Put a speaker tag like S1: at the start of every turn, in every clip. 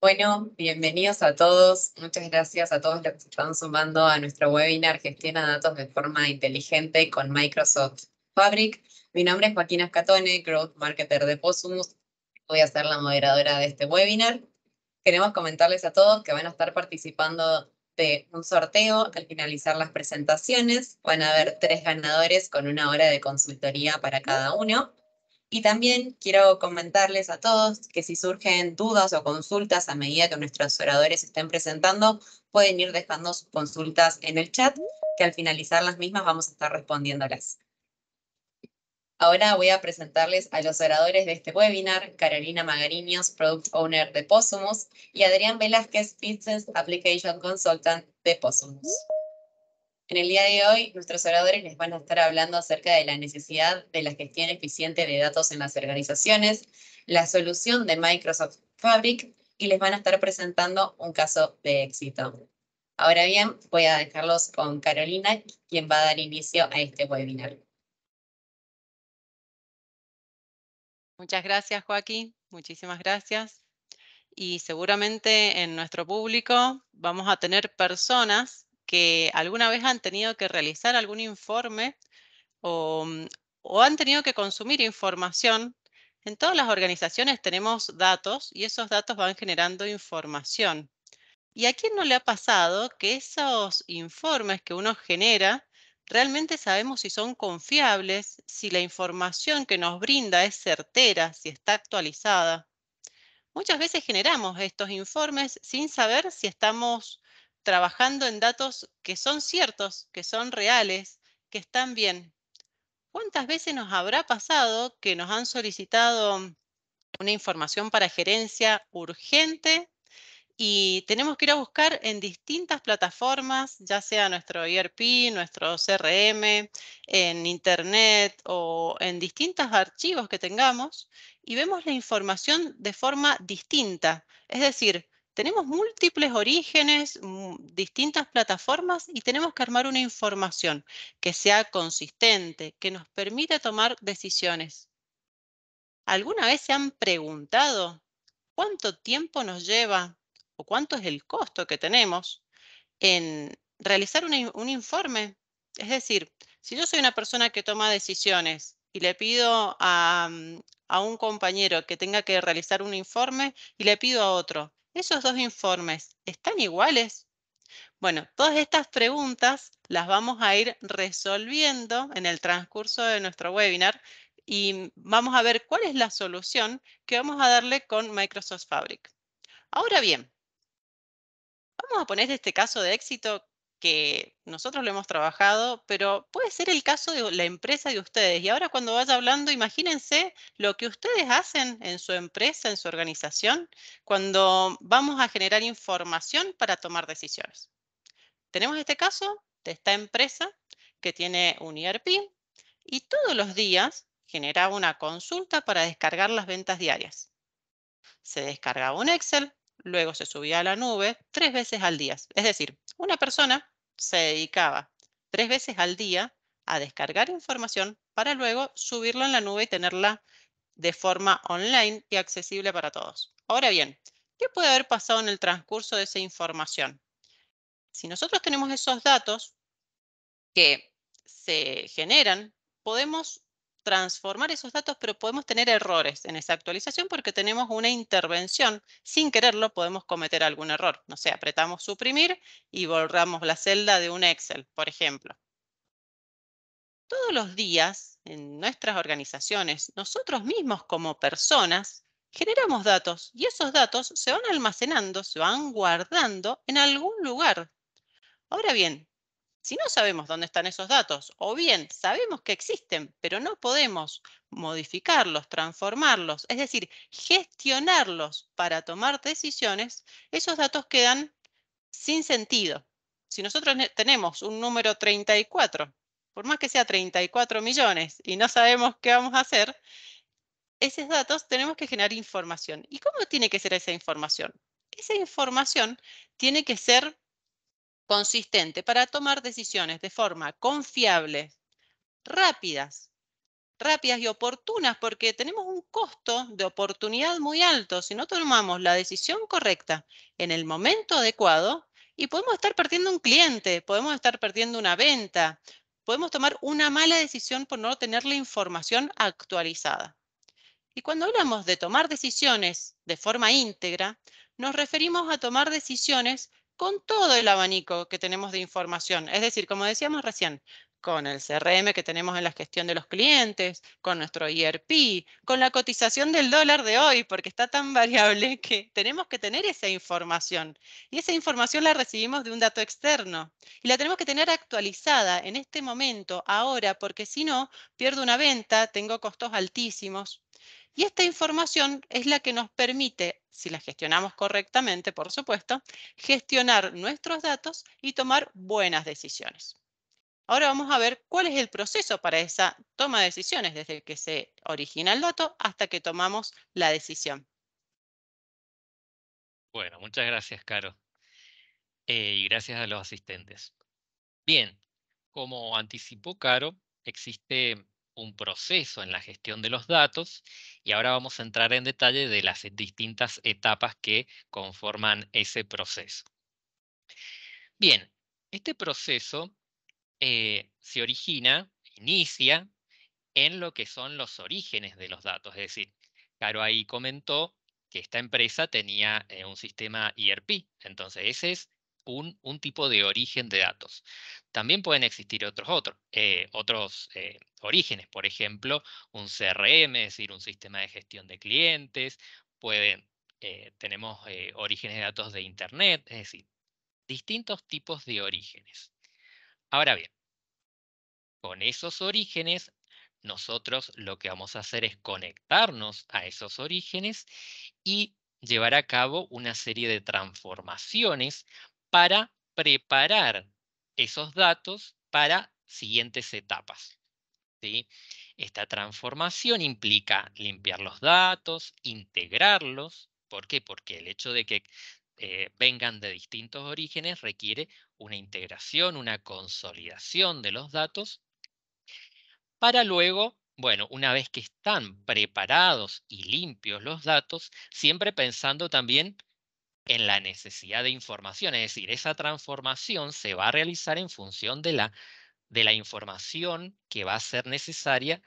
S1: Bueno, bienvenidos a todos. Muchas gracias a todos los que se están sumando a nuestro webinar Gestiona datos de forma inteligente con Microsoft Fabric. Mi nombre es Joaquín Ascatone, Growth Marketer de Posumus. Voy a ser la moderadora de este webinar. Queremos comentarles a todos que van a estar participando de un sorteo al finalizar las presentaciones. Van a haber 3 ganadores con 1 hora de consultoría para cada uno. Y también quiero comentarles a todos que si surgen dudas o consultas a medida que nuestros oradores estén presentando, pueden ir dejando sus consultas en el chat, que al finalizar las mismas vamos a estar respondiéndolas. Ahora voy a presentarles a los oradores de este webinar: Carolina Magariños, Product Owner de Posumus, y Adrián Velázquez, Business Application Consultant de Posumus. En el día de hoy, nuestros oradores les van a estar hablando acerca de la necesidad de la gestión eficiente de datos en las organizaciones, la solución de Microsoft Fabric, y les van a estar presentando un caso de éxito. Ahora bien, voy a dejarlos con Carolina, quien va a dar inicio a este webinar.
S2: Muchas gracias, Joaquín. Muchísimas gracias. Y seguramente en nuestro público vamos a tener personas que alguna vez han tenido que realizar algún informe o, o han tenido que consumir información. En todas las organizaciones tenemos datos y esos datos van generando información. ¿Y a quién no le ha pasado que esos informes que uno genera, realmente sabemos si son confiables, si la información que nos brinda es certera, si está actualizada? Muchas veces generamos estos informes sin saber si estamos trabajando en datos que son ciertos, que son reales, que están bien. ¿Cuántas veces nos habrá pasado que nos han solicitado una información para gerencia urgente y tenemos que ir a buscar en distintas plataformas, ya sea nuestro ERP, nuestro CRM, en Internet o en distintos archivos que tengamos, y vemos la información de forma distinta? Es decir, tenemos múltiples orígenes, distintas plataformas, y tenemos que armar una información que sea consistente, que nos permita tomar decisiones. ¿Alguna vez se han preguntado cuánto tiempo nos lleva o cuánto es el costo que tenemos en realizar un informe? Es decir, si yo soy una persona que toma decisiones y le pido a un compañero que tenga que realizar un informe y le pido a otro, ¿esos dos informes están iguales? Bueno, todas estas preguntas las vamos a ir resolviendo en el transcurso de nuestro webinar y vamos a ver cuál es la solución que vamos a darle con Microsoft Fabric. Ahora bien, vamos a poner este caso de éxito que nosotros lo hemos trabajado, pero puede ser el caso de la empresa de ustedes. Y ahora cuando vaya hablando, imagínense lo que ustedes hacen en su empresa, en su organización, cuando vamos a generar información para tomar decisiones. Tenemos este caso de esta empresa que tiene un ERP y todos los días generaba una consulta para descargar las ventas diarias. Se descargaba un Excel, luego se subía a la nube 3 veces al día. Es decir, una persona se dedicaba 3 veces al día a descargar información para luego subirla en la nube y tenerla de forma online y accesible para todos. Ahora bien, ¿qué puede haber pasado en el transcurso de esa información? Si nosotros tenemos esos datos que se generan, podemos transformar esos datos, pero podemos tener errores en esa actualización porque tenemos una intervención. Sin quererlo, podemos cometer algún error. No sé, apretamos suprimir y borramos la celda de un Excel, por ejemplo. Todos los días en nuestras organizaciones, nosotros mismos como personas, generamos datos y esos datos se van almacenando, se van guardando en algún lugar. Ahora bien, si no sabemos dónde están esos datos, o bien sabemos que existen, pero no podemos modificarlos, transformarlos, es decir, gestionarlos para tomar decisiones, esos datos quedan sin sentido. Si nosotros tenemos un número 34, por más que sea 34 millones y no sabemos qué vamos a hacer, esos datos tenemos que generar información. ¿Y cómo tiene que ser esa información? Esa información tiene que ser consistente para tomar decisiones de forma confiable, rápidas. rápidas y oportunas, porque tenemos un costo de oportunidad muy alto si no tomamos la decisión correcta en el momento adecuado, y podemos estar perdiendo un cliente, podemos estar perdiendo una venta, podemos tomar una mala decisión por no tener la información actualizada. Y cuando hablamos de tomar decisiones de forma íntegra, nos referimos a tomar decisiones con todo el abanico que tenemos de información. Es decir, como decíamos recién, con el CRM que tenemos en la gestión de los clientes, con nuestro ERP, con la cotización del dólar de hoy, porque está tan variable que tenemos que tener esa información. Y esa información la recibimos de un dato externo. Y la tenemos que tener actualizada en este momento, ahora, porque si no, pierdo una venta, tengo costos altísimos. Y esta información es la que nos permite, si la gestionamos correctamente, por supuesto, gestionar nuestros datos y tomar buenas decisiones. Ahora vamos a ver cuál es el proceso para esa toma de decisiones, desde que se origina el dato hasta que tomamos la decisión.
S3: Bueno, muchas gracias, Caro. Y gracias a los asistentes. Bien, como anticipó Caro, existe un proceso en la gestión de los datos y ahora vamos a entrar en detalle de las distintas etapas que conforman ese proceso. Bien, este proceso se inicia en lo que son los orígenes de los datos. Es decir, Caro ahí comentó que esta empresa tenía un sistema ERP. Entonces, ese es un tipo de origen de datos. También pueden existir otros orígenes. Por ejemplo, un CRM, es decir, un sistema de gestión de clientes. Tenemos orígenes de datos de Internet, es decir, distintos tipos de orígenes. Ahora bien, con esos orígenes, nosotros lo que vamos a hacer es conectarnos a esos orígenes y llevar a cabo una serie de transformaciones para preparar esos datos para siguientes etapas, ¿sí? Esta transformación implica limpiar los datos, integrarlos. ¿Por qué? Porque el hecho de que vengan de distintos orígenes requiere una integración, una consolidación de los datos para luego, bueno, una vez que están preparados y limpios los datos, siempre pensando también en la necesidad de información, es decir, esa transformación se va a realizar en función de la información que va a ser necesaria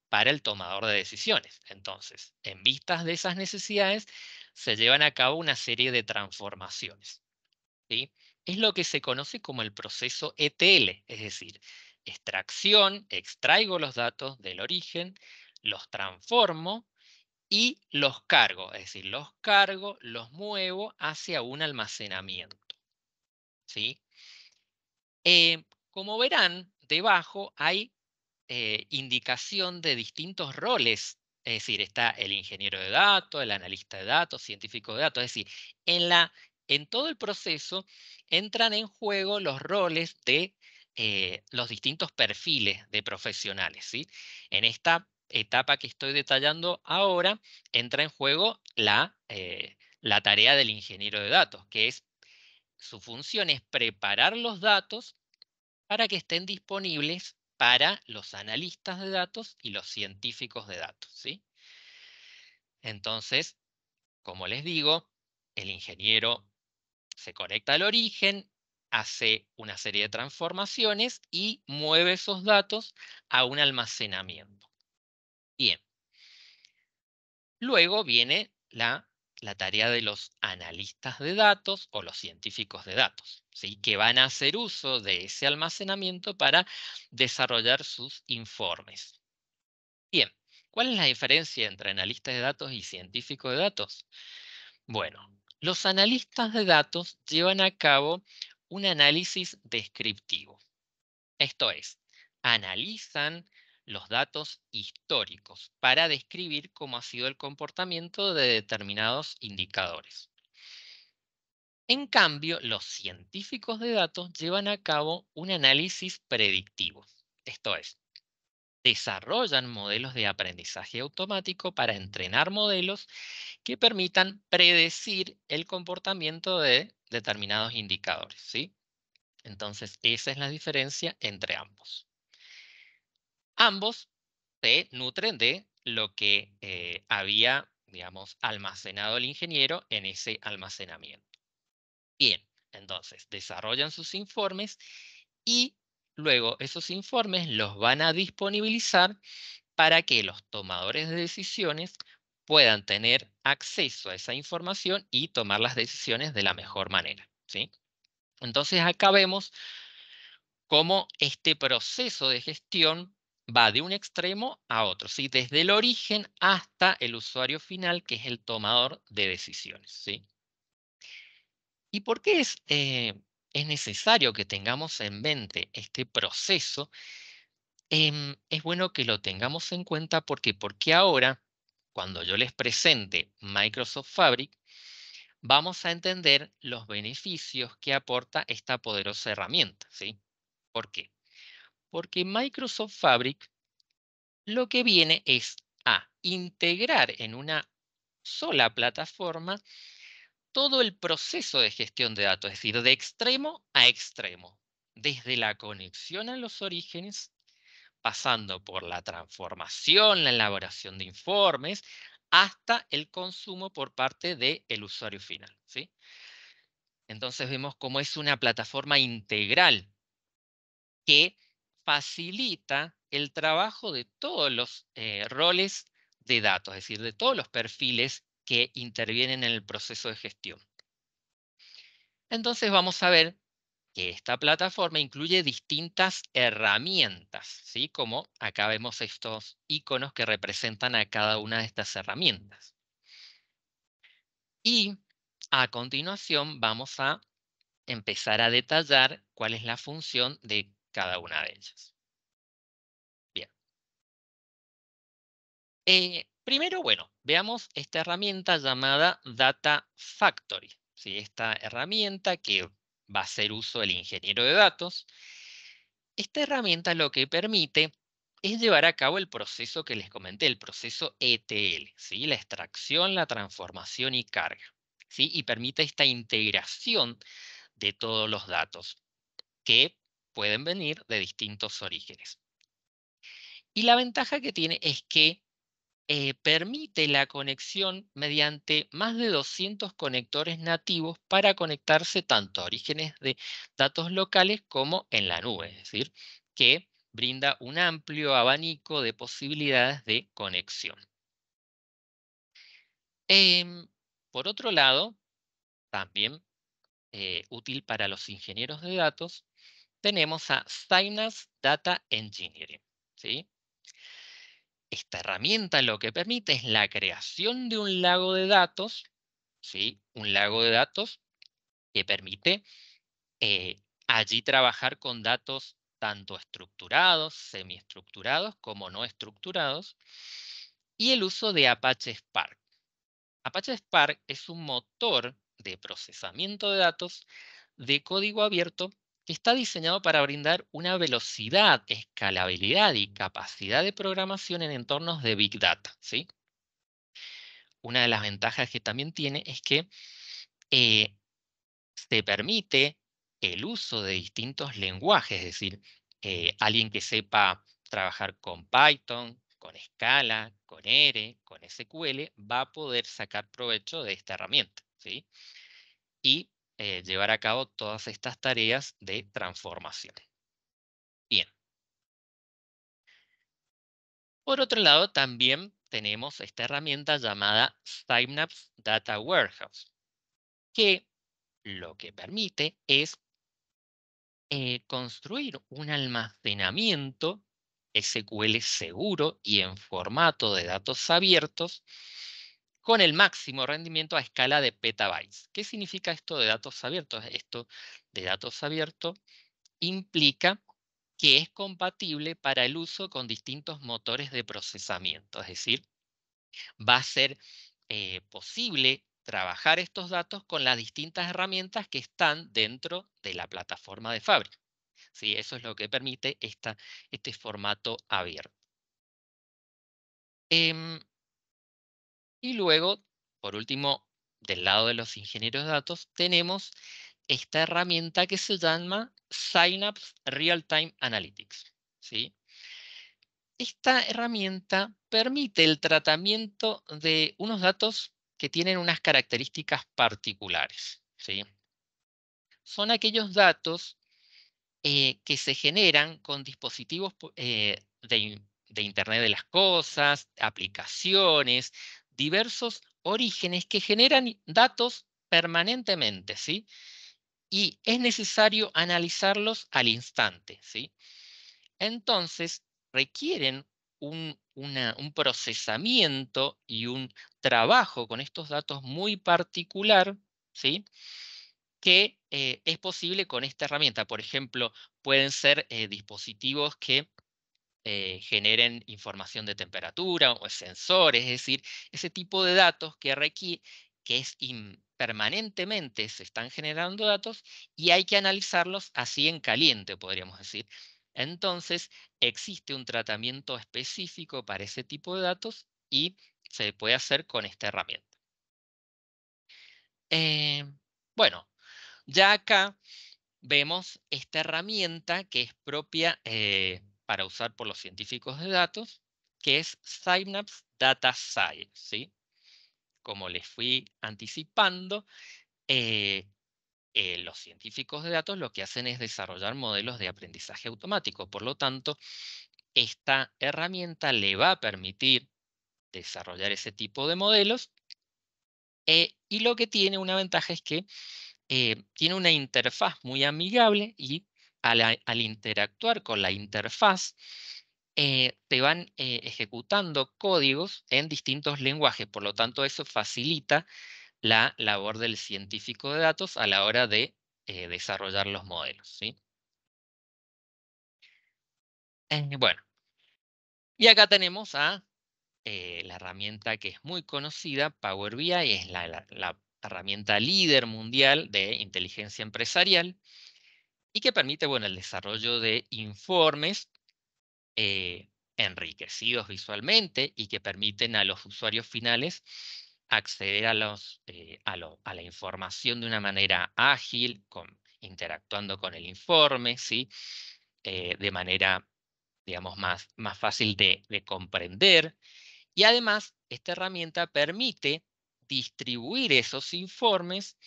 S3: para el tomador de decisiones. Entonces, en vistas de esas necesidades, se llevan a cabo una serie de transformaciones, ¿sí? Es lo que se conoce como el proceso ETL, es decir, extraigo los datos del origen, los transformo y los cargo, es decir, los muevo hacia un almacenamiento, ¿sí? Como verán, debajo hay indicación de distintos roles, es decir, está el ingeniero de datos, el analista de datos, científico de datos, es decir, en todo el proceso entran en juego los roles de los distintos perfiles de profesionales, ¿sí? En esta etapa que estoy detallando ahora, entra en juego la tarea del ingeniero de datos, que es su función es preparar los datos para que estén disponibles para los analistas de datos y los científicos de datos, ¿sí? Entonces, como les digo, el ingeniero se conecta al origen, hace una serie de transformaciones y mueve esos datos a un almacenamiento. Bien, luego viene la tarea de los analistas de datos o los científicos de datos, ¿sí? Que van a hacer uso de ese almacenamiento para desarrollar sus informes. Bien, ¿cuál es la diferencia entre analista de datos y científico de datos? Bueno, los analistas de datos llevan a cabo un análisis descriptivo. Esto es, analizan los datos históricos para describir cómo ha sido el comportamiento de determinados indicadores. En cambio, los científicos de datos llevan a cabo un análisis predictivo. Esto es, desarrollan modelos de aprendizaje automático para entrenar modelos que permitan predecir el comportamiento de determinados indicadores, ¿sí? Entonces, esa es la diferencia entre ambos. Ambos se nutren de lo que había, digamos, almacenado el ingeniero en ese almacenamiento. Bien, entonces desarrollan sus informes y luego esos informes los van a disponibilizar para que los tomadores de decisiones puedan tener acceso a esa información y tomar las decisiones de la mejor manera, ¿sí? Entonces acá vemos cómo este proceso de gestión va de un extremo a otro, ¿sí? Desde el origen hasta el usuario final, que es el tomador de decisiones, ¿sí? ¿Y por qué es necesario que tengamos en mente este proceso? Es bueno que lo tengamos en cuenta porque ahora, cuando yo les presente Microsoft Fabric, vamos a entender los beneficios que aporta esta poderosa herramienta, ¿sí? ¿Por qué? Porque Microsoft Fabric lo que viene es a integrar en una sola plataforma todo el proceso de gestión de datos, es decir, de extremo a extremo, desde la conexión a los orígenes, pasando por la transformación, la elaboración de informes, hasta el consumo por parte del usuario final, ¿sí? Entonces vemos cómo es una plataforma integral que facilita el trabajo de todos los roles de datos, es decir, de todos los perfiles que intervienen en el proceso de gestión. Entonces vamos a ver que esta plataforma incluye distintas herramientas, ¿sí? Como acá vemos estos iconos que representan a cada una de estas herramientas. Y a continuación vamos a empezar a detallar cuál es la función de cada una de ellas. Bien. Primero, bueno, veamos esta herramienta llamada Data Factory, ¿sí? Esta herramienta que va a hacer uso el ingeniero de datos. Esta herramienta lo que permite es llevar a cabo el proceso que les comenté, el proceso ETL, ¿sí? La extracción, la transformación y carga, ¿sí? Y permite esta integración de todos los datos que pueden venir de distintos orígenes. Y la ventaja que tiene es que permite la conexión mediante más de 200 conectores nativos para conectarse tanto a orígenes de datos locales como en la nube, es decir, que brinda un amplio abanico de posibilidades de conexión. Por otro lado, también útil para los ingenieros de datos, tenemos a Synapse Data Engineering, ¿sí? Esta herramienta lo que permite es la creación de un lago de datos, ¿sí? Un lago de datos que permite allí trabajar con datos tanto estructurados, semiestructurados como no estructurados, y el uso de Apache Spark. Apache Spark es un motor de procesamiento de datos de código abierto que está diseñado para brindar una velocidad, escalabilidad y capacidad de programación en entornos de Big Data, ¿sí? Una de las ventajas que también tiene es que eh, se permite el uso de distintos lenguajes, es decir, alguien que sepa trabajar con Python, con Scala, con R, con SQL, va a poder sacar provecho de esta herramienta, ¿sí? Y llevar a cabo todas estas tareas de transformación. Bien. Por otro lado, también tenemos esta herramienta llamada Synapse Data Warehouse, que lo que permite es construir un almacenamiento SQL seguro y en formato de datos abiertos con el máximo rendimiento a escala de petabytes. ¿Qué significa esto de datos abiertos? Esto de datos abiertos implica que es compatible para el uso con distintos motores de procesamiento. Es decir, va a ser posible trabajar estos datos con las distintas herramientas que están dentro de la plataforma de Fabric. ¿Sí? Eso es lo que permite este formato abierto. Y luego, por último, del lado de los ingenieros de datos, tenemos esta herramienta que se llama Synapse Real-Time Analytics, ¿sí? esta herramienta permite el tratamiento de unos datos que tienen unas características particulares, ¿sí? Son aquellos datos que se generan con dispositivos de Internet de las Cosas, aplicaciones, diversos orígenes que generan datos permanentemente, ¿sí? Y es necesario analizarlos al instante, ¿sí? Entonces, requieren un procesamiento y un trabajo con estos datos muy particular, ¿sí? Que es posible con esta herramienta. Por ejemplo, pueden ser dispositivos que generen información de temperatura o sensores, es decir, ese tipo de datos que permanentemente se están generando datos y hay que analizarlos así en caliente, podríamos decir. Entonces, existe un tratamiento específico para ese tipo de datos y se puede hacer con esta herramienta. Bueno, ya acá vemos esta herramienta que es propia para usar por los científicos de datos, que es Synapse Data Science, ¿sí? Como les fui anticipando, los científicos de datos lo que hacen es desarrollar modelos de aprendizaje automático. Por lo tanto, esta herramienta le va a permitir desarrollar ese tipo de modelos y lo que tiene una ventaja es que tiene una interfaz muy amigable y al interactuar con la interfaz, te van ejecutando códigos en distintos lenguajes. Por lo tanto, eso facilita la labor del científico de datos a la hora de desarrollar los modelos, ¿sí? Bueno, y acá tenemos a la herramienta que es muy conocida, Power BI, es la herramienta líder mundial de inteligencia empresarial y que permite, bueno, el desarrollo de informes enriquecidos visualmente y que permiten a los usuarios finales acceder a la información de una manera ágil, interactuando con el informe, ¿sí? De manera, digamos, más fácil de comprender. Y además, esta herramienta permite distribuir esos informes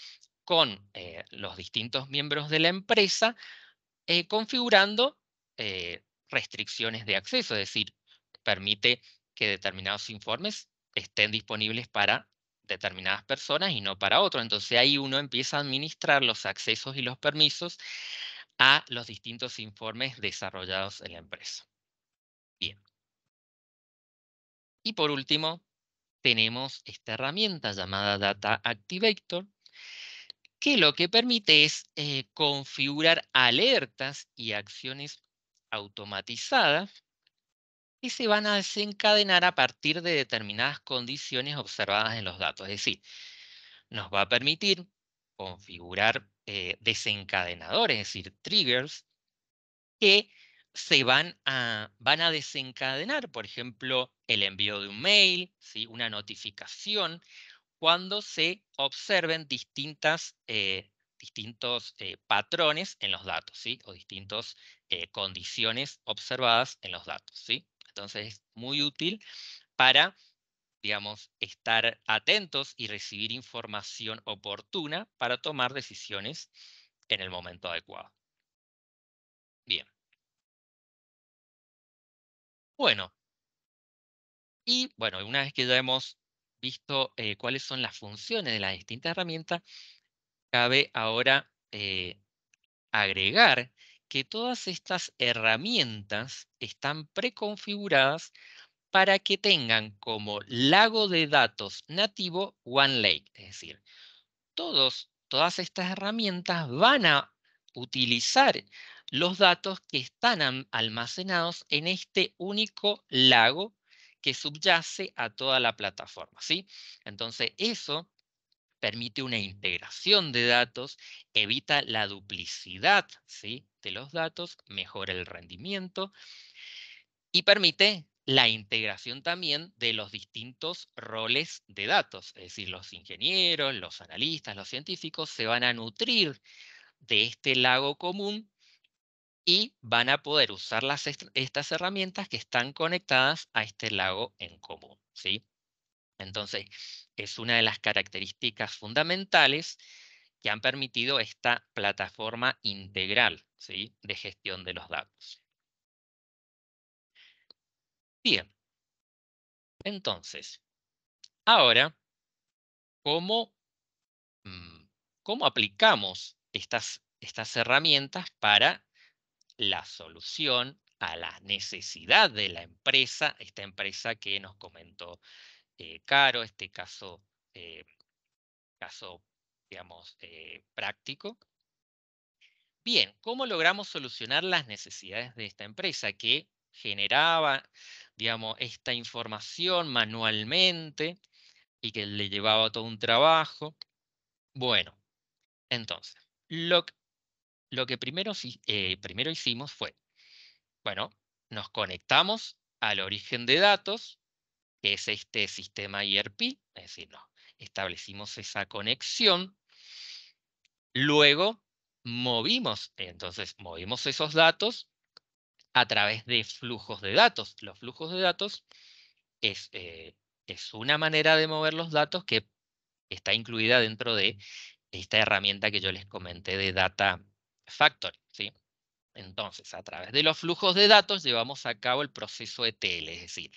S3: con los distintos miembros de la empresa configurando restricciones de acceso, es decir, permite que determinados informes estén disponibles para determinadas personas y no para otros. Entonces ahí uno empieza a administrar los accesos y los permisos a los distintos informes desarrollados en la empresa. Bien. Y por último, tenemos esta herramienta llamada Data Activator, que lo que permite es configurar alertas y acciones automatizadas que se van a desencadenar a partir de determinadas condiciones observadas en los datos. Es decir, nos va a permitir configurar desencadenadores, es decir, triggers, que van a desencadenar, por ejemplo, el envío de un mail, ¿sí? Una notificación, cuando se observen distintos patrones en los datos, ¿sí? O distintas condiciones observadas en los datos, ¿sí? Entonces es muy útil para, digamos, estar atentos y recibir información oportuna para tomar decisiones en el momento adecuado. Bien. Bueno, y bueno, una vez que ya hemos visto cuáles son las funciones de las distintas herramientas, cabe ahora agregar que todas estas herramientas están preconfiguradas para que tengan como lago de datos nativo OneLake. Es decir, todas estas herramientas van a utilizar los datos que están almacenados en este único lago que subyace a toda la plataforma, ¿sí? Entonces, eso permite una integración de datos, evita la duplicidad, ¿sí? De los datos, mejora el rendimiento y permite la integración también de los distintos roles de datos, es decir, los ingenieros, los analistas, los científicos se van a nutrir de este lago común y van a poder usar estas herramientas que están conectadas a este lago en común, ¿sí? Entonces, es una de las características fundamentales que han permitido esta plataforma integral, ¿sí?, de gestión de los datos. Bien, entonces, ahora, ¿cómo aplicamos estas herramientas para la solución a la necesidad de la empresa, esta empresa que nos comentó Caro, este eh, caso digamos, práctico? Bien, ¿cómo logramos solucionar las necesidades de esta empresa que generaba, digamos, esta información manualmente y que le llevaba todo un trabajo? Bueno, entonces, lo que primero hicimos fue, bueno, nos conectamos al origen de datos, que es este sistema ERP, es decir, establecimos esa conexión. Luego movimos esos datos a través de flujos de datos. Los flujos de datos es, eh, es una manera de mover los datos que está incluida dentro de esta herramienta que yo les comenté de Data Factory, ¿sí? Entonces, a través de los flujos de datos llevamos a cabo el proceso ETL, es decir,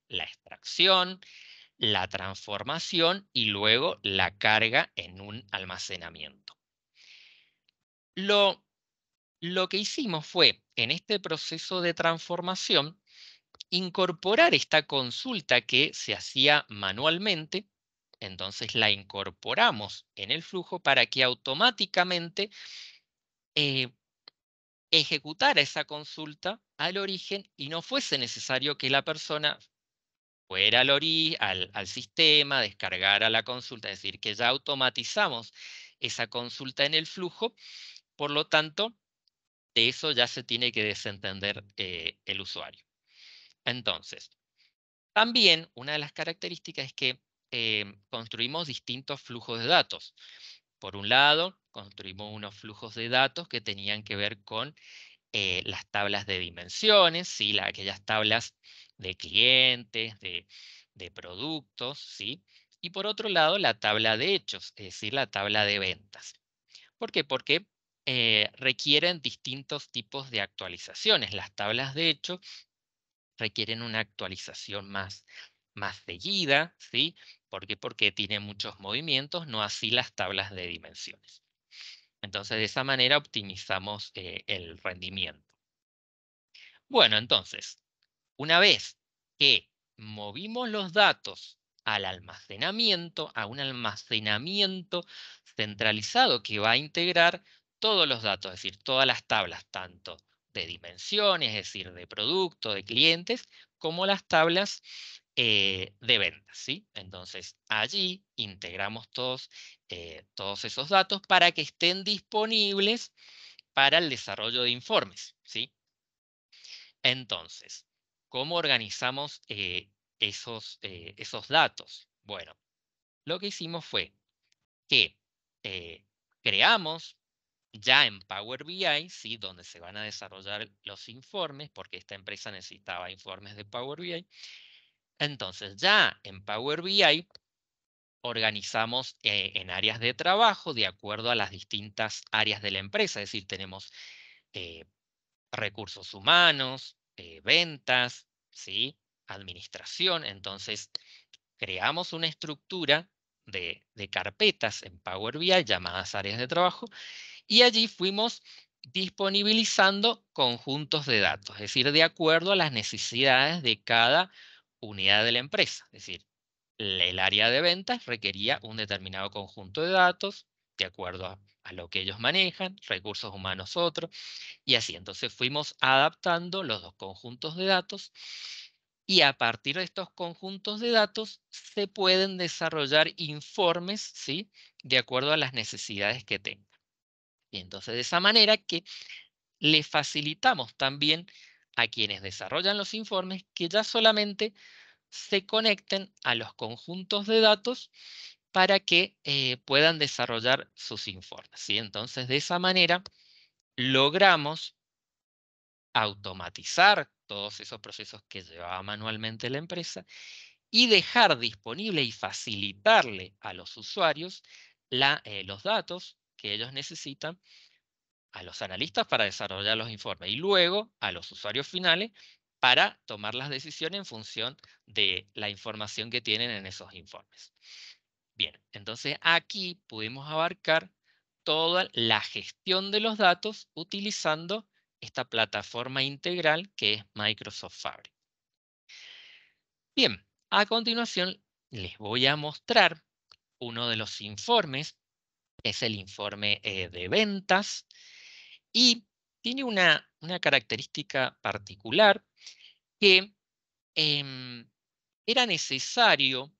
S3: la extracción, la transformación y luego la carga en un almacenamiento. Lo que hicimos fue, en este proceso de transformación, incorporar esta consulta que se hacía manualmente. Entonces la incorporamos en el flujo para que automáticamente eh, ejecutara esa consulta al origen y no fuese necesario que la persona fuera al sistema, descargara la consulta, es decir, que ya automatizamos esa consulta en el flujo. Por lo tanto, de eso ya se tiene que desentender el usuario. Entonces, también una de las características es que construimos distintos flujos de datos. Por un lado, construimos unos flujos de datos que tenían que ver con las tablas de dimensiones, ¿sí? Aquellas tablas de clientes, de productos, ¿sí? Y por otro lado, la tabla de hechos, es decir, la tabla de ventas. ¿Por qué? Porque requieren distintos tipos de actualizaciones. Las tablas de hechos requieren una actualización más seguida, ¿sí? ¿Por qué? Porque tienen muchos movimientos, no así las tablas de dimensiones. Entonces, de esa manera optimizamos el rendimiento. Bueno, entonces, una vez que movimos los datos al almacenamiento, a un almacenamiento centralizado que va a integrar todos los datos, es decir, todas las tablas, tanto de dimensiones, es decir, de producto, de clientes, como las tablas de ventas, ¿sí? Entonces, allí integramos todos esos datos para que estén disponibles para el desarrollo de informes, ¿sí? Entonces, ¿cómo organizamos esos datos? Bueno, lo que hicimos fue que creamos ya en Power BI, ¿sí?, donde se van a desarrollar los informes, porque esta empresa necesitaba informes de Power BI. Entonces, ya en Power BI organizamos en áreas de trabajo de acuerdo a las distintas áreas de la empresa. Es decir, tenemos recursos humanos, ventas, ¿sí?, administración. Entonces, creamos una estructura de carpetas en Power BI llamadas áreas de trabajo y allí fuimos disponibilizando conjuntos de datos, es decir, de acuerdo a las necesidades de cada unidad de la empresa. Es decir, el área de ventas requería un determinado conjunto de datos de acuerdo a lo que ellos manejan, recursos humanos otro, y así. Entonces fuimos adaptando los dos conjuntos de datos y a partir de estos conjuntos de datos se pueden desarrollar informes, ¿sí?, de acuerdo a las necesidades que tengan. Y entonces de esa manera que le facilitamos también a quienes desarrollan los informes que ya solamente se conecten a los conjuntos de datos para que puedan desarrollar sus informes, ¿sí? Entonces de esa manera logramos automatizar todos esos procesos que llevaba manualmente la empresa y dejar disponible y facilitarle a los usuarios los datos que ellos necesitan, a los analistas para desarrollar los informes y luego a los usuarios finales para tomar las decisiones en función de la información que tienen en esos informes. Bien, entonces aquí pudimos abarcar toda la gestión de los datos utilizando esta plataforma integral que es Microsoft Fabric. Bien, a continuación les voy a mostrar uno de los informes, es el informe de ventas, y tiene una característica particular que era necesario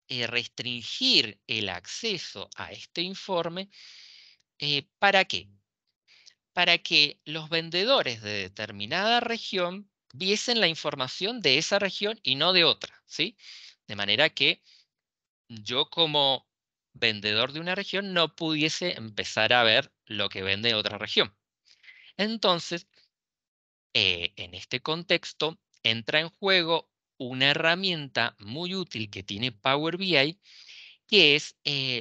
S3: restringir el acceso a este informe. ¿Para qué? Para que los vendedores de determinada región viesen la información de esa región y no de otra, ¿sí? De manera que yo como vendedor de una región no pudiese empezar a ver lo que vende otra región. Entonces, en este contexto, entra en juego una herramienta muy útil que tiene Power BI, que es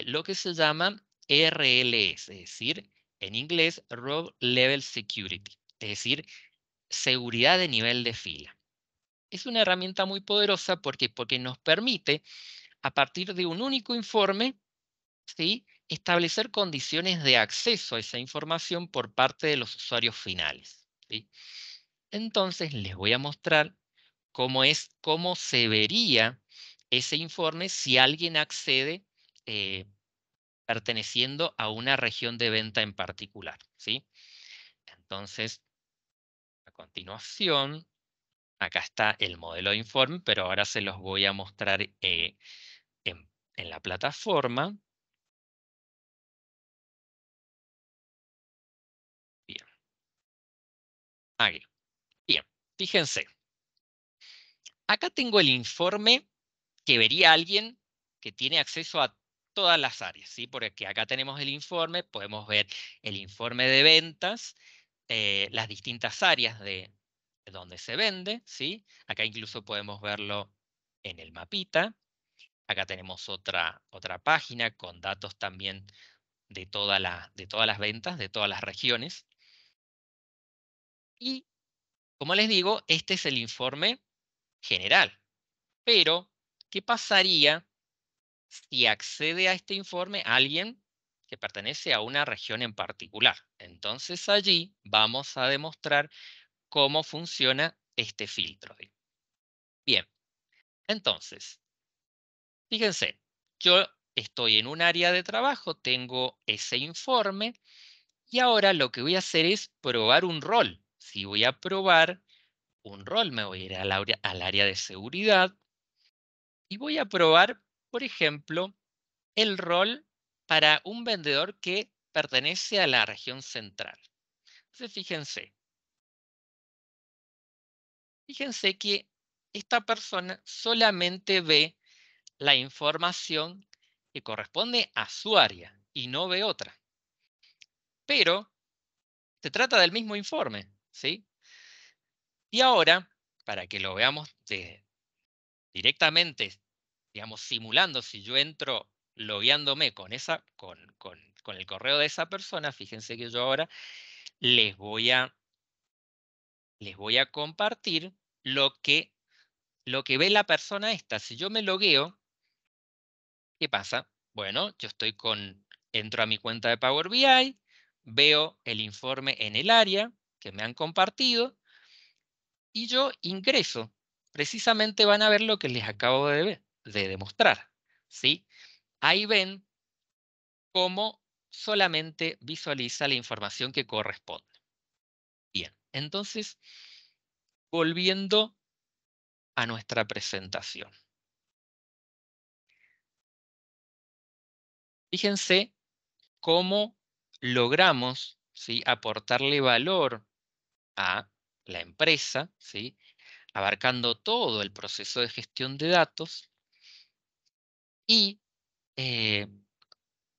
S3: lo que se llama RLS, es decir, en inglés, Row Level Security, es decir, seguridad de nivel de fila. Es una herramienta muy poderosa porque nos permite, a partir de un único informe, ¿sí?, establecer condiciones de acceso a esa información por parte de los usuarios finales, ¿sí? Entonces, les voy a mostrar cómo se vería ese informe si alguien accede perteneciendo a una región de venta en particular, ¿sí? Entonces, a continuación, acá está el modelo de informe, pero ahora se los voy a mostrar en la plataforma. Bien. Aquí. Bien, fíjense. Acá tengo el informe que vería alguien que tiene acceso a todas las áreas, ¿sí? Porque acá tenemos el informe, podemos ver el informe de ventas, las distintas áreas de donde se vende, ¿sí? Acá incluso podemos verlo en el mapita. Acá tenemos otra página con datos también de todas las ventas, de todas las regiones. Y, como les digo, este es el informe general. Pero, ¿qué pasaría si accede a este informe alguien que pertenece a una región en particular? Entonces allí vamos a demostrar cómo funciona este filtro. Bien, entonces, fíjense, yo estoy en un área de trabajo, tengo ese informe y ahora lo que voy a hacer es probar un rol. Si voy a probar un rol, me voy a ir al área de seguridad y voy a probar, por ejemplo, el rol para un vendedor que pertenece a la región central. Entonces, fíjense que esta persona solamente ve la información que corresponde a su área y no ve otra. Pero se trata del mismo informe, ¿sí? Y ahora, para que lo veamos directamente, digamos, simulando, si yo entro logueándome con el correo de esa persona, fíjense que yo ahora les voy a compartir lo que ve la persona esta. Si yo me logueo, ¿qué pasa? Bueno, entro a mi cuenta de Power BI, veo el informe en el área que me han compartido y yo ingreso. Precisamente van a ver lo que les acabo de demostrar, ¿sí? Ahí ven cómo solamente visualiza la información que corresponde. Bien, entonces, volviendo a nuestra presentación. Fíjense cómo logramos, ¿sí?, aportarle valor a la empresa, ¿sí?, abarcando todo el proceso de gestión de datos y eh,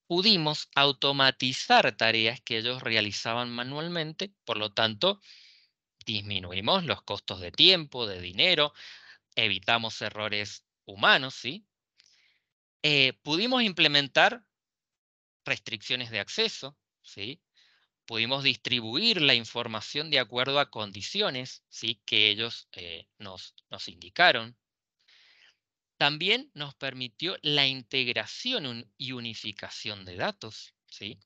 S3: pudimos automatizar tareas que ellos realizaban manualmente, por lo tanto, disminuimos los costos de tiempo, de dinero, evitamos errores humanos, ¿sí? Pudimos implementar restricciones de acceso, ¿sí? Pudimos distribuir la información de acuerdo a condiciones, ¿sí? Que ellos nos indicaron. También nos permitió la integración y unificación de datos, ¿sí?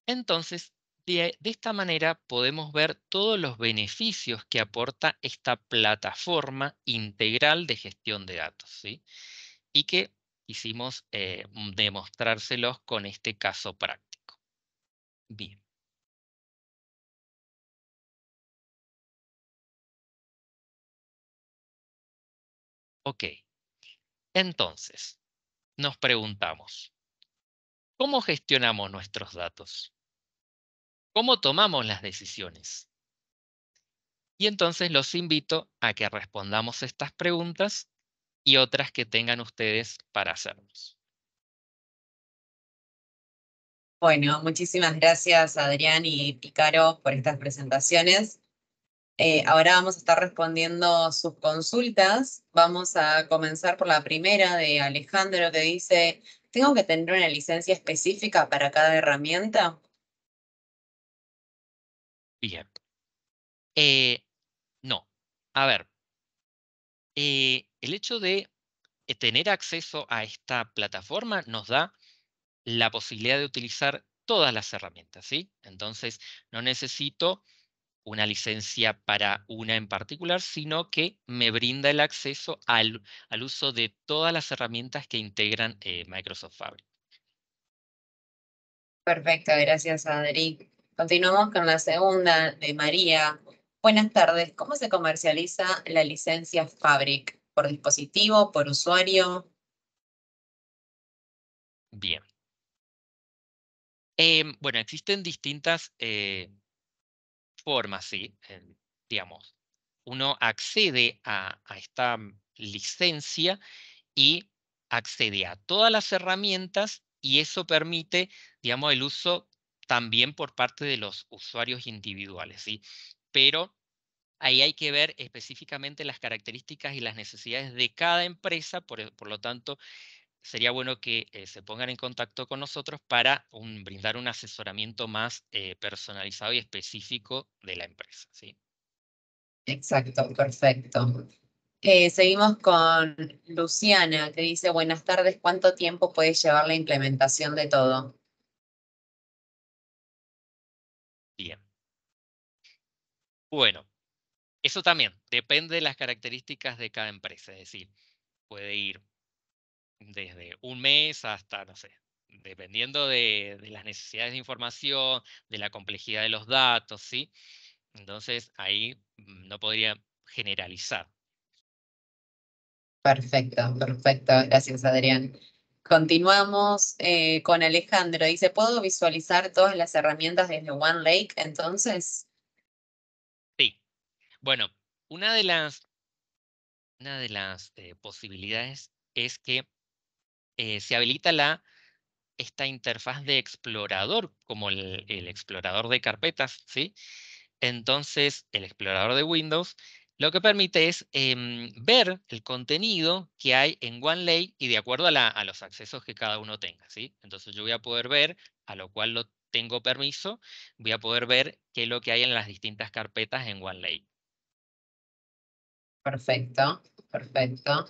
S3: Entonces, de esta manera podemos ver todos los beneficios que aporta esta plataforma integral de gestión de datos, ¿sí? Y que quisimos demostrárselos con este caso práctico. Bien. Ok. Entonces, nos preguntamos, ¿cómo gestionamos nuestros datos? ¿Cómo tomamos las decisiones? Y entonces los invito a que respondamos estas preguntas y otras que tengan ustedes para hacernos.
S1: Bueno, muchísimas gracias Adrián y Caro por estas presentaciones. Ahora vamos a estar respondiendo sus consultas. Vamos a comenzar por la primera de Alejandro que dice, ¿tengo que tener una licencia específica para cada herramienta?
S3: Bien. No. A ver, el hecho de tener acceso a esta plataforma nos da la posibilidad de utilizar todas las herramientas, ¿sí? Entonces, no necesito una licencia para una en particular, sino que me brinda el acceso al uso de todas las herramientas que integran Microsoft Fabric.
S1: Perfecto, gracias Adri. Continuamos con la segunda de María. Buenas tardes, ¿cómo se comercializa la licencia Fabric? ¿Por dispositivo, por usuario?
S3: Bien. Bueno, existen distintas formas, sí. Digamos, uno accede a esta licencia y accede a todas las herramientas y eso permite, digamos, el uso también por parte de los usuarios individuales, ¿sí? Pero ahí hay que ver específicamente las características y las necesidades de cada empresa, por lo tanto, sería bueno que se pongan en contacto con nosotros para brindar un asesoramiento más personalizado y específico de la empresa, ¿sí?
S1: Exacto, perfecto. Seguimos con Luciana, que dice, buenas tardes, ¿cuánto tiempo puede llevar la implementación de todo?
S3: Bien. Bueno, eso también depende de las características de cada empresa, es decir, puede ir desde un mes hasta, no sé, dependiendo de las necesidades de información, de la complejidad de los datos, ¿sí? Entonces, ahí no podría generalizar.
S1: Perfecto, perfecto, gracias Adrián. Continuamos con Alejandro, dice, ¿puedo visualizar todas las herramientas desde OneLake entonces?
S3: Sí, bueno, una de las posibilidades es que se habilita esta interfaz de explorador, como el explorador de carpetas, ¿sí? Entonces, el explorador de Windows lo que permite es ver el contenido que hay en OneLake y de acuerdo a los accesos que cada uno tenga, ¿sí? Entonces, yo voy a poder ver, a lo cual lo tengo permiso, voy a poder ver qué es lo que hay en las distintas carpetas en OneLake.
S1: Perfecto, perfecto.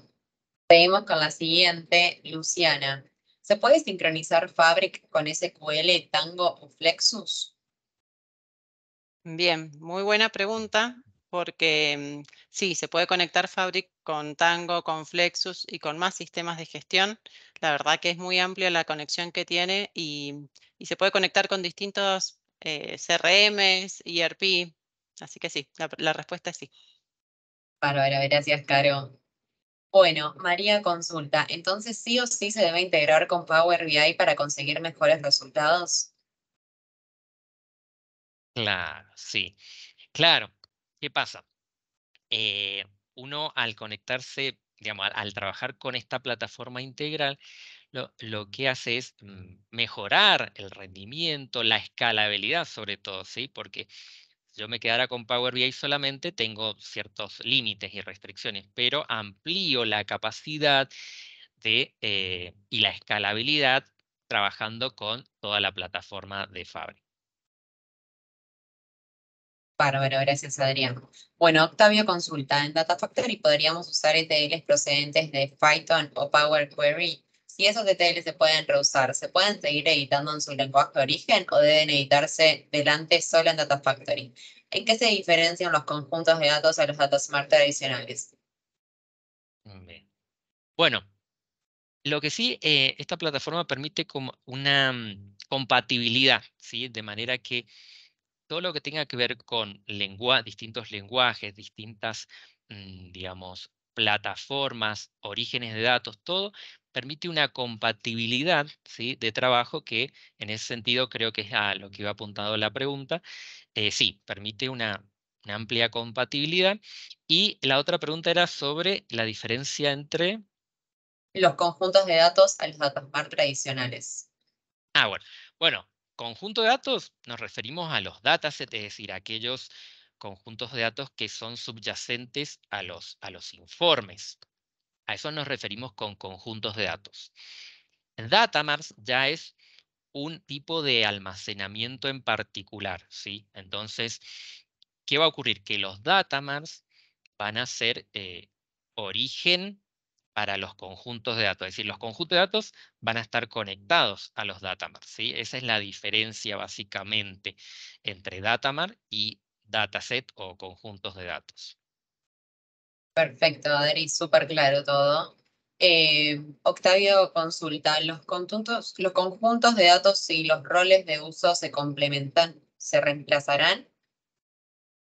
S1: Seguimos con la siguiente, Luciana. ¿Se puede sincronizar Fabric con SQL, Tango o Flexus?
S2: Bien, muy buena pregunta, porque sí, se puede conectar Fabric con Tango, con Flexus y con más sistemas de gestión. La verdad que es muy amplia la conexión que tiene y se puede conectar con distintos CRMs, ERP. Así que sí, la respuesta es sí.
S1: Bárbaro, gracias, Caro. Bueno, María consulta, entonces sí o sí se debe integrar con Power BI para conseguir mejores resultados.
S3: Claro, sí. Claro, ¿qué pasa? Uno al conectarse, digamos, al trabajar con esta plataforma integral, lo que hace es mejorar el rendimiento, la escalabilidad sobre todo, ¿sí? Porque Si yo me quedara con Power BI solamente, tengo ciertos límites y restricciones, pero amplío la capacidad y la escalabilidad trabajando con toda la plataforma de Fabric.
S1: Bárbaro, gracias Adrián. Bueno, Octavio consulta, en Data Factory podríamos usar ETLs procedentes de Python o Power Query. Si esos ETLs se pueden reusar, ¿se pueden seguir editando en su lenguaje de origen o deben editarse delante solo en Data Factory? ¿En qué se diferencian los conjuntos de datos a los Data Smart tradicionales?
S3: Bien. Bueno, lo que sí, esta plataforma permite como una compatibilidad, ¿sí? De manera que todo lo que tenga que ver con distintos lenguajes, distintas, digamos, plataformas, orígenes de datos, todo permite una compatibilidad, ¿sí? De trabajo que en ese sentido creo que es a lo que iba apuntado la pregunta. Sí, permite una amplia compatibilidad. Y la otra pregunta era sobre la diferencia entre...
S1: Los conjuntos de datos a los Data Smart tradicionales.
S3: Bueno, conjunto de datos nos referimos a los datasets, es decir, a aquellos conjuntos de datos que son subyacentes a los informes. A eso nos referimos con conjuntos de datos. Datamarts ya es un tipo de almacenamiento en particular, ¿sí? Entonces, ¿qué va a ocurrir? Que los datamarts van a ser origen para los conjuntos de datos. Es decir, los conjuntos de datos van a estar conectados a los datamart, ¿sí? Esa es la diferencia básicamente entre datamart y dataset o conjuntos de datos.
S1: Perfecto, Adri, súper claro todo. Octavio consulta, los conjuntos de datos y los roles de uso se complementan, ¿se reemplazarán?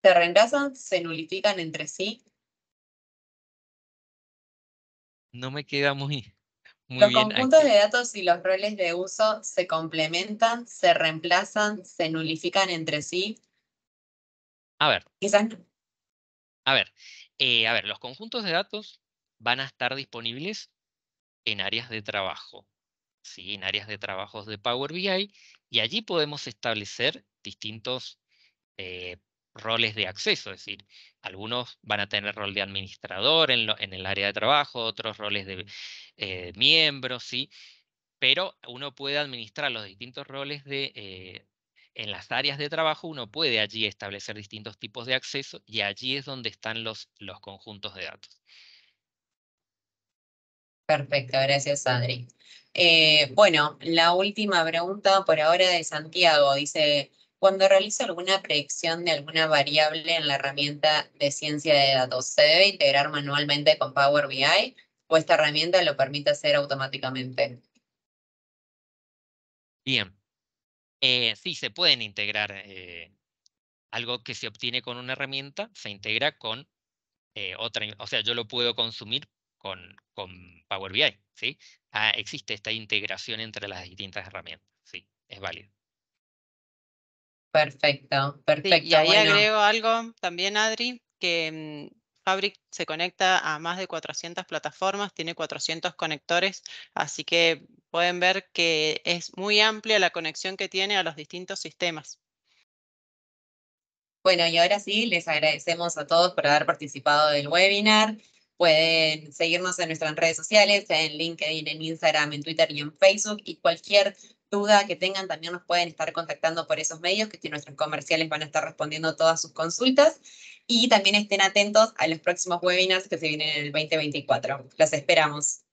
S1: ¿Se reemplazan? ¿Se nulifican entre sí?
S3: No me queda muy
S1: Los
S3: bien
S1: conjuntos
S3: aquí.
S1: de datos y los roles de uso se complementan, se reemplazan, se nulifican entre sí.
S3: A ver,
S1: Quizás no.
S3: los conjuntos de datos van a estar disponibles en áreas de trabajo, ¿sí? En áreas de trabajos de Power BI, y allí podemos establecer distintos roles de acceso, es decir, algunos van a tener rol de administrador en el área de trabajo, otros roles de miembros, ¿sí? Pero uno puede administrar los distintos roles en las áreas de trabajo, uno puede allí establecer distintos tipos de acceso, y allí es donde están los conjuntos de datos.
S1: Perfecto, gracias, Adri. Bueno, la última pregunta por ahora de Santiago dice, cuando realizo alguna predicción de alguna variable en la herramienta de ciencia de datos, ¿se debe integrar manualmente con Power BI o esta herramienta lo permite hacer automáticamente?
S3: Bien, sí, se pueden integrar. Algo que se obtiene con una herramienta se integra con otra, o sea, yo lo puedo consumir con Power BI, ¿sí? Existe esta integración entre las distintas herramientas, sí, es válido.
S1: Perfecto,
S2: Sí, y
S1: perfecto.
S2: ahí
S1: Bueno,
S2: agrego algo también, Adri, que Fabric se conecta a más de 400 plataformas, tiene 400 conectores, así que pueden ver que es muy amplia la conexión que tiene a los distintos sistemas.
S1: bueno, y ahora sí, les agradecemos a todos por haber participado del webinar. Pueden seguirnos en nuestras redes sociales, en LinkedIn, en Instagram, en Twitter y en Facebook. Y cualquier duda que tengan, también nos pueden estar contactando por esos medios, que nuestros comerciales van a estar respondiendo todas sus consultas. Y también estén atentos a los próximos webinars que se vienen en el 2024. Los esperamos.